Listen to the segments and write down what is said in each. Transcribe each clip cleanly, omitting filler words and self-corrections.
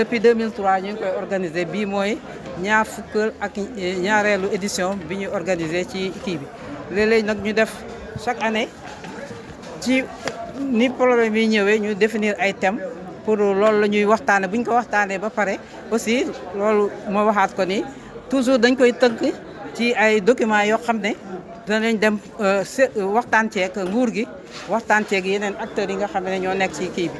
depuis 2003 ñu ngi koy organiser bii mooy ñaar fukk ak ñaareelu édition bi ñu organiser ci kii bi léeg-léeg nag ñu def chaque année ci ni problème yi ñëwee ñu définir ay thèmes pour loolu la ñuy waxtaane bu ñu ko waxtaanee ba pare aussi loolu moo waxaat ko ni toujours dañ koy tënk ci ay documents yoo xam ne danañ dem waxtaan ceeg nguur gi waxtaan ceeg yeneen acteurs yi nga xam ne ñoo nekk ci kii bi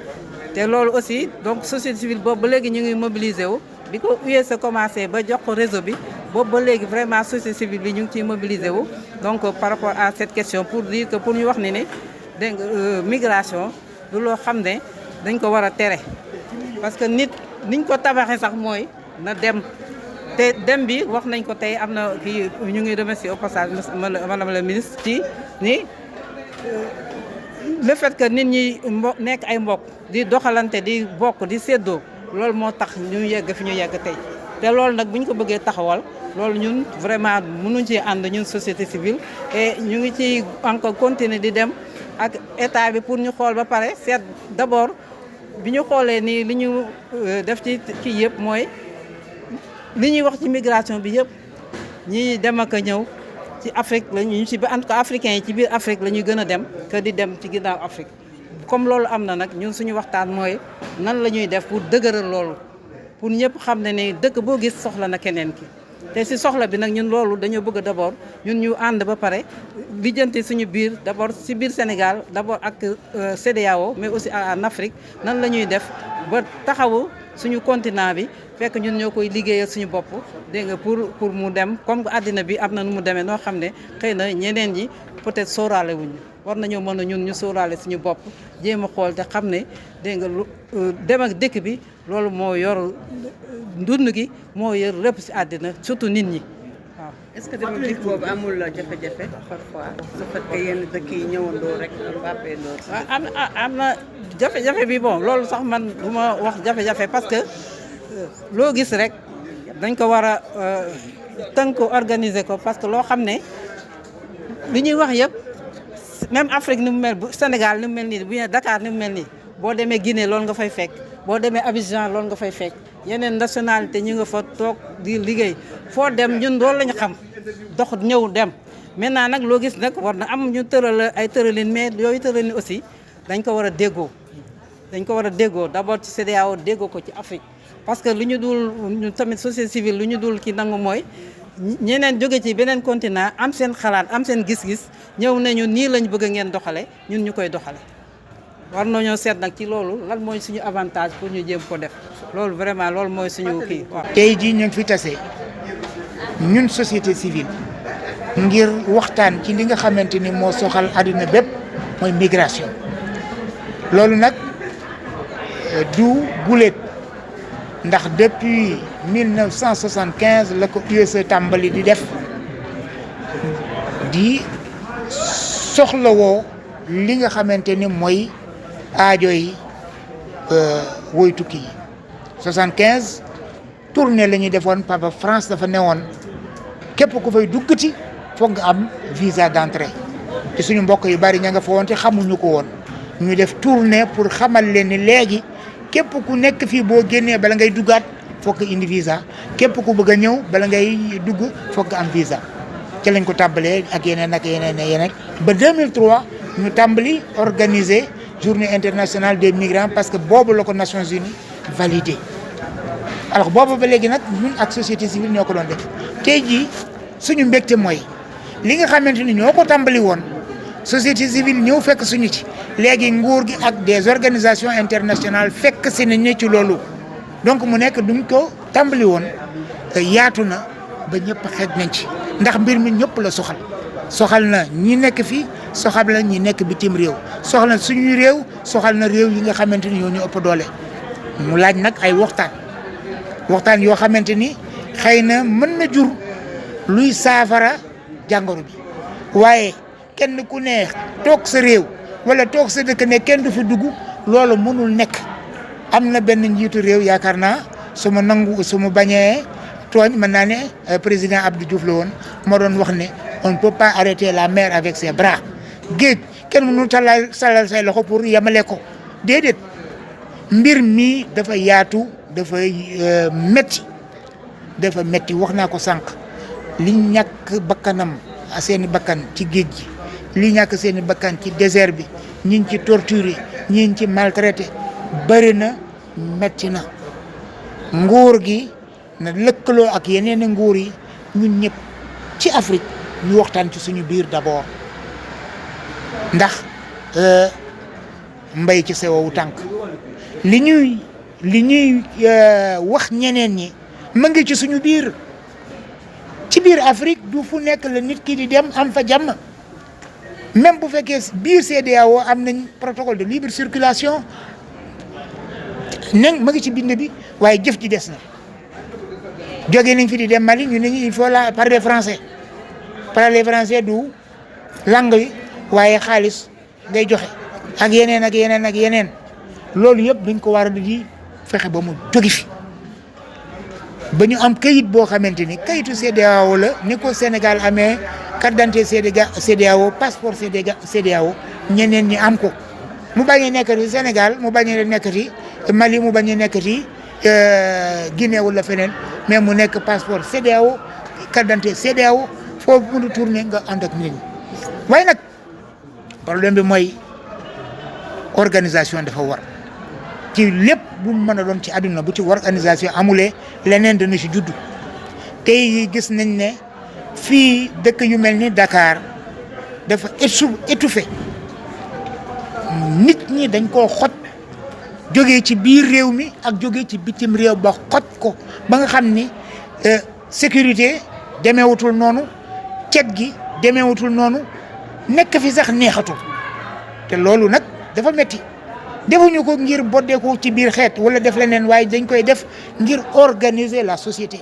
te loolu aussi donc société civile boobu ba léegi ñu ngi mobiliser wu bi ko USAID commencé ba jox ko réseau bi boobu ba léegi vraiment société civile bi ñu ngi ciy mobiliser wu donc par rapport à cette question pour dire que pour ñu wax ne ne dégg nga migration du loo xam ne dañ ko war a tere parce que nit niñ ko tabaxee sax mooy na dem te dem bi wax nañ ko tey am na kii ñu ngi remercier au passage madame la ministre ci ni le fait que nit ñi nekk ay mbokk di doxalante di bokk di séddoo loolu moo tax ñu yegg fi ñu yegg tey te loolu nag bu ñu ko bëggee taxawal loolu ñun vraiment mënuñ ci ànd ñun société civile et ñu ngi ci encore continuer di dem ak état bi pour ñu xool ba pare seet d'abord bi ñu xoolee nii li ñu def ci kii yëpp mooy li ñuy wax ci migration bi yëpp ñi dem ak a ñëw ci Afrique la ñu ci en tout cas africains yi ci biir Afrique la ñuy gën a dem que di dem ci ginnaaw Afrique comme loolu am na nag ñun suñu waxtaan mooy nan la ñuy def pour dëgëral loolu pour ñëpp xam ne ni dëkk boo gis soxla na keneen ki te si soxla bi nag ñun loolu dañoo bëgg d'abord ñun ñu ànd ba pare lijjanti suñu biir d'abord si biir Sénégal d'abord ak CEDEAO mais aussi en Afrique nan la ñuy def ba taxawu suñu continent bi fekk ñun ñoo koy liggéeyal suñu bopp dégg nga pour mu dem comme àddina bi am na nu mu demee noo xam ne xëy na ñeneen ñi peut-être sóoraale wuñu war nañoo mën a ñun ñu sóoraale suñu bopp jéem a xool te xam ne dégg nga lu dem ak dëkk bi loolu moo yor ndund gi moo yor lépp si àddina surtout nit ñi waaw. est-ce que dem dikk boobu amul jafe-jafe parfois su fekkee yenn dëkk yi ñëwandoo rek mbàppeendoo. waaw am na jafe-jafe bi bon loolu sax man du ma wax jafe-jafe parce que loo gis rek dañ ko war a tënk ko organiser ko parce que loo xam ne li ñuy wax yëpp même Afrique ni mu mel bu Sénégal ni mu mel nii bu ñu Dakar ni mu mel nii boo demee Guinée loolu nga fay fekk boo demee Abidjan loolu nga fay fekk yeneen nationalité ñu nga fa toog di liggéey foo dem ñun loolu la ñu xam dox ñëw dem maintenant nag loo gis nag war na am ñu tëral ay tëralin mais yooyu tëralin aussi dañ ko war a déggoo dañ ko war a déggoo d'abord ci CEDEAO déggoo ko ci Afrique parce que lu ñu dul ñu tamit société civile lu ñu dul ki nangu mooy ñeneen jóge ci beneen continent am seen xalaat am seen gis-gis ñëw nañu nii lañ bëgg ngeen doxale ñun ñu koy doxale war nañoo seet nag ci loolu lan mooy suñu avantage pour ñu jéem ko def loolu vraiment loolu mooy suñu kii waaw. tey jii ñu ngi fi tase ñun société civile ngir waxtaan ci li nga xamante ni moo soxal àdduna bépp mooy migration loolu nag du guléet ndax depuis 1975 la ko USAID tàmbali di def di soxlawoo li nga xamante ni mooy aajo yi woy tukki yi 75 tournée la ñuy defoon Papa France dafa newoon képp ku fay duggati foog nga am visa d'entrée te suñu mbokk yu bari ña nga fa woon te xamuñu ko woon ñu def tournée pour xamal leen ni léegi képp ku nekk fii boo génnee bala ngay duggaat foog nga indi visa képp ku bëgg a ñëw bala ngay dugg foog nga am visa ci lañ ko tàmbalee ak yeneen ba 2003 ñu tàmbali organiser journée internationale des migrants parce que boobu la ko Nations Unies validé alors boobu ba léegi nag ñun ak société civile ñoo ko doon def tey jii suñu mbégte mooy li nga xamante ni ñoo ko tàmbali woon société civile ñëw fekk suñu ci léegi nguur gi ak des organisations internationales fekk si nañ ci loolu donc mu nekk duñ ko tàmbali woon yaatu na ba ñëpp xeej nañ ci ndax mbir mi ñëpp la soxal na ñi nekk fii soxal na ñi nekk bitim réew soxal na suñu réew soxal na réew yi nga xamante ni ñoo ñu ëpp doole mu laaj nag ay waxtaan yoo xamante ni xëy na mën na jur luy saafara jàngoro bi waaye kenn ku ne toog sa réew wala toog sa dëkk ne kenn du fi dugg loolu mënul nekk am na benn njiitu réew yaakaar naa su ma bañee tooñ mën naa ne président Abdou Diouf la woon moo doon wax ne on ne peut pas arrêter la mer avec ses bras géej kenn mënul salal say loxo pour yemale ko déedéet mbir mi dafa yaatu dafay métti wax naa ko sànq li ñàkk bakkanam seeni bakkan ci géej gi li ñàkk seeni bakkan ci désert bi ñi ci torturé ñi ci maltraité bëri na métti na nguur gi na lëkkaloo ak yeneen nguur yi ñun ñëpp ci Afrique ñu waxtaan ci suñu biir d'abord ndax mbay ci sewowu tànk li ñuy wax ñeneen ñi ma ngi ci suñu biir ci biir Afrique du fu nekk la nit ki di dem am fa jàmm même bu fekkee biir CEDEAO am nañ protocole de libre circulation ne ma ngi ci bind bi waaye jëf ji des na jógee nañ fi di dem Mali ñu ne il faut la parler français du langue yi waaye xaalis ngay joxe ak yeneen loolu yëpp dañ ko war a di fexe ba mu jóge fi ba ñu am kayit boo xamante ni kayitu CEDEAO la ni ko Sénégal amee carte d'identité CEDEAO passeport CEDEAO ñeneen ñi am ko mu bañ a nekkati Sénégal mu bañ a nekkati Mali mu bañ a nekkati Guinée wala feneen mais mu nekk passeport CEDEAO carte d'identité CEDEAO foofu mënu tourner nga ànd ak nit ñi waaye nag problème bi mooy organisation dafa war ci lépp bu mu mën a doon ci àdduna bu ci organisation amulee leneen dana ci juddu tey gis nañ ne fii dëkk yu mel ni Dakar dafa étouffé nit ñi dañ koo xoj jógee ci biir réew mi ak jógee ci bitim réew ba xoj ko ba nga xam ni sécurité demeewutul noonu cet gi demeewutul noonu nekk fi sax neexatul te loolu nag dafa metti defuñu ko ngir boddeeku ci biir xeet wala def leneen waaye dañ koy def ngir organiser la société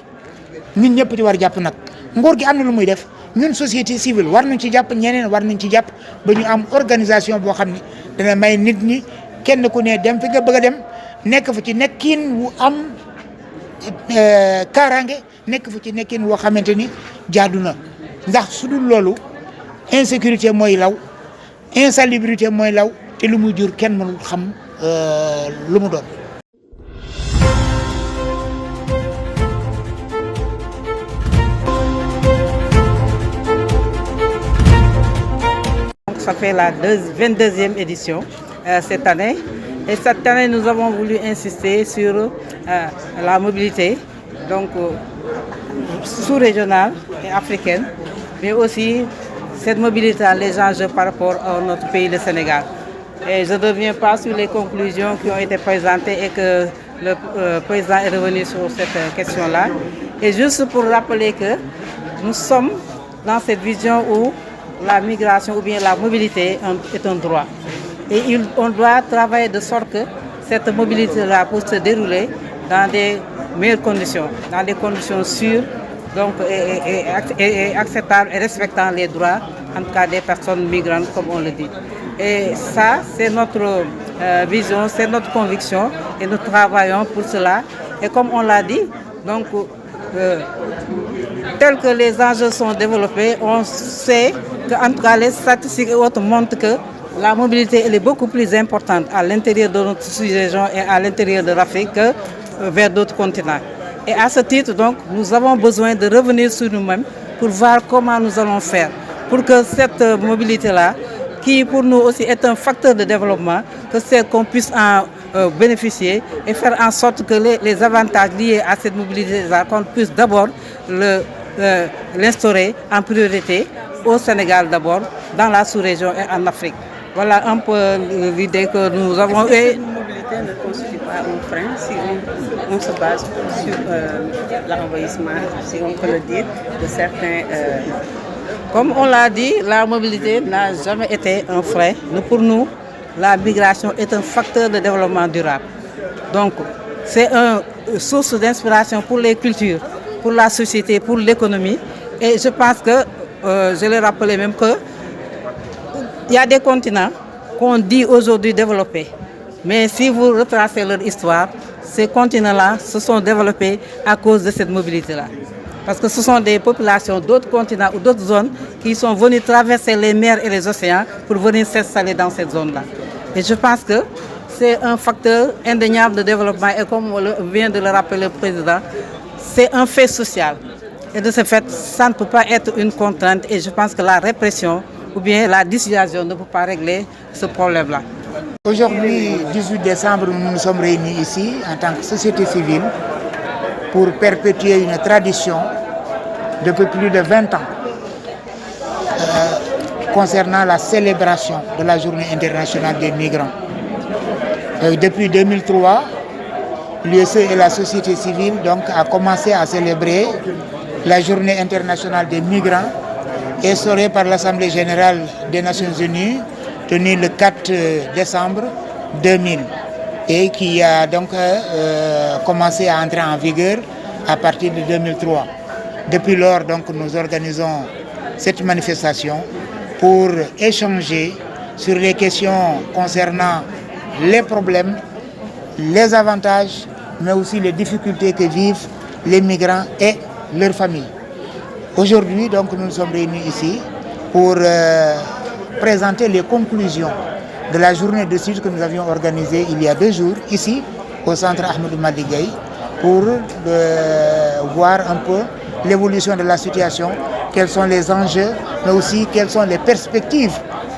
ñun ñëpp ci war jàpp nag nguur gi am na lu muy def ñun société civile war nañ ci jàpp ñeneen war nañ ci jàpp ba ñu am organisation boo xam ne dana may nit ñi kenn ku ne dem fi nga bëgg a dem nekk fa ci nekkin wu am kaaraange nekk fa ci nekkin woo xamante ni jaadu na ndax su dul loolu insécurité mooy law insalubrité mooy law te lu muy jur kenn mënul xam lu mu doon. Donc ça fait la 22e édition cette année. Et cette année, nous avons voulu insister sur la mobilité, donc sous-régionale et africaine, mais aussi cette mobilité, les enjeux par rapport à notre pays, le Sénégal. Et je ne reviens pas sur les conclusions qui ont été présentées et que le président est revenu sur cette question-là. Et juste pour rappeler que nous sommes dans cette vision où la migration ou bien la mobilité est un droit. Et on doit travailler de sorte que cette mobilité-là puisse se dérouler dans des meilleures conditions, dans des conditions sûres, donc, et acceptables et respectant les droits, en tout cas des personnes migrantes, comme on le dit. Et ça, c'est notre vision, c'est notre conviction, et nous travaillons pour cela. Et comme on l'a dit, donc, tel que les enjeux sont développés, on sait qu'en tout cas les statistiques et autres montrent que la mobilité elle est beaucoup plus importante à l'intérieur de notre sous-région et à l'intérieur de l'Afrique que vers d'autres continents. Et à ce titre, donc, nous avons besoin de revenir sur nous-mêmes pour voir comment nous allons faire pour que cette mobilité-là, qui pour nous aussi est un facteur de développement, que c'est qu'on puisse en bénéficier et faire en sorte que les avantages liés à cette mobilité-là, qu'on puisse d'abord l'instaurer en priorité au Sénégal d'abord, dans la sous-région et en Afrique. Voilà un peu l'idée que nous avons. Est-ce que une mobilité ne constitue pas un frein si on se base sur l'envahissement, si on peut le dire, de certains... Comme on l'a dit, la mobilité n'a jamais été un frein. Pour nous, la migration est un facteur de développement durable. Donc, c'est une source d'inspiration pour les cultures, pour la société, pour l'économie. Et je pense que, je l'ai rappelé même que, il y a des continents qu'on dit aujourd'hui développés. Mais si vous retracez leur histoire, ces continents-là se sont développés à cause de cette mobilité-là. Parce que ce sont des populations d'autres continents ou d'autres zones qui sont venues traverser les mers et les océans pour venir s'installer dans cette zone-là. Et je pense que c'est un facteur indéniable de développement et comme vient de le rappeler le président, c'est un fait social. Et de ce fait, ça ne peut pas être une contrainte et je pense que la répression ou bien la dissuasion ne peut pas régler ce problème-là. Aujourd'hui, 18 décembre, nous nous sommes réunis ici en tant que société civile pour perpétuer une tradition depuis plus de 20 ans concernant la célébration de la Journée internationale des migrants. Depuis 2003, l'USE et la société civile donc, a commencé à célébrer la Journée internationale des migrants instaurée par l'Assemblée générale des Nations unies tenue le 4 décembre 2000 et qui a donc commencé à entrer en vigueur à partir de 2003. Depuis lors, donc, nous organisons cette manifestation pour échanger sur les questions concernant les problèmes, les avantages, mais aussi les difficultés que vivent les migrants et leurs familles. Aujourd'hui, donc, nous nous sommes réunis ici pour présenter les conclusions de la journée de suite que nous avions organisée il y a 2 jours, ici, au centre Ahmadou Madi Gueye, pour voir un peu l'évolution de la situation, quels sont les enjeux, mais aussi quelles sont les perspectives,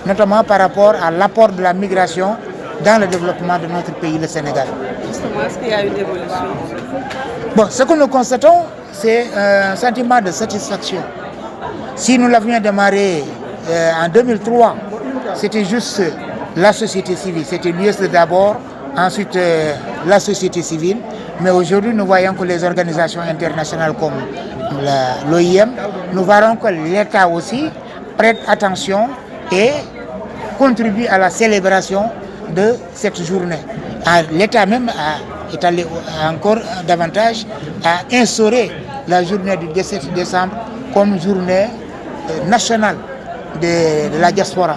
notamment par rapport à l'apport de la migration dans le développement de notre pays, le Sénégal. Justement, est-ce qu'il y a une évolution? Bon, ce que nous constatons, c'est un sentiment de satisfaction. Si nous l'avions démarré en 2003, c'était juste la société civile, c'était l'US d'abord, ensuite la société civile, mais aujourd'hui nous voyons que les organisations internationales comme l'OIM, nous voyons que l'État aussi prête attention et contribue à la célébration de cette journée. L'État même est allé encore davantage à instaurer la journée du 17 décembre comme journée nationale de la diaspora.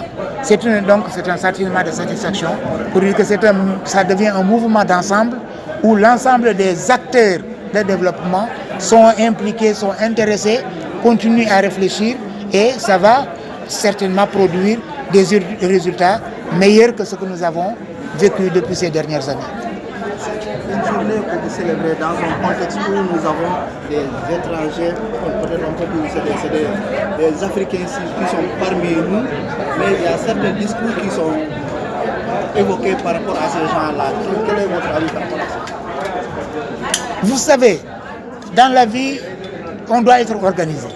Donc c'est un sentiment de satisfaction pour dire que ça devient un mouvement d'ensemble où l'ensemble des acteurs de développement sont impliqués, sont intéressés, continuent à réfléchir et ça va certainement produire des résultats meilleurs que ce que nous avons vécu depuis ces dernières années. Une journée que vous célébrez dans un contexte où nous avons des étrangers, peut-être on peut dire c'est des Africains qui sont parmi nous, mais il y a certains discours qui sont évoqués par rapport à ces gens-là. Quel est votre avis par rapport à ça? Vous savez, dans la vie, on doit être organisé.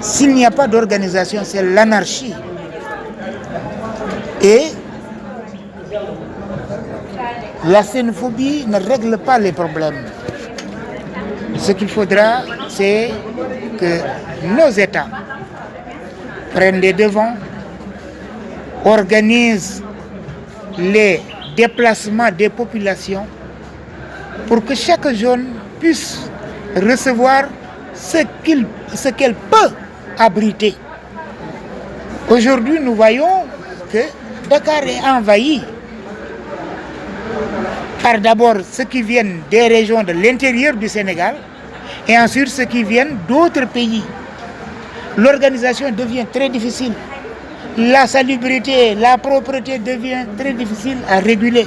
S'il n'y a pas d'organisation, c'est l'anarchie. Et la xénophobie ne règle pas les problèmes. Ce qu'il faudra, c'est que nos États prennent les devants, organisent les déplacements des populations pour que chaque jeune puisse recevoir ce qu'elle peut abriter. Aujourd'hui, nous voyons que Dakar est envahi par d'abord ceux qui viennent des régions de l'intérieur du Sénégal et ensuite ceux qui viennent d'autres pays. L'organisation devient très difficile. La salubrité, la propreté devient très difficile à réguler.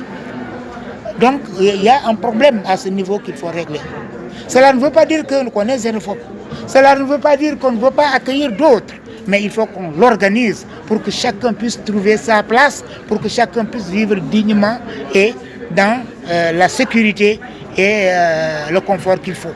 Donc il y a un problème à ce niveau qu'il faut régler. Cela ne veut pas dire qu'on est xénophobe. Cela ne veut pas dire qu'on ne veut pas accueillir d'autres. Mais il faut qu'on l'organise pour que chacun puisse trouver sa place, pour que chacun puisse vivre dignement et dans la sécurité et le confort qu'il faut.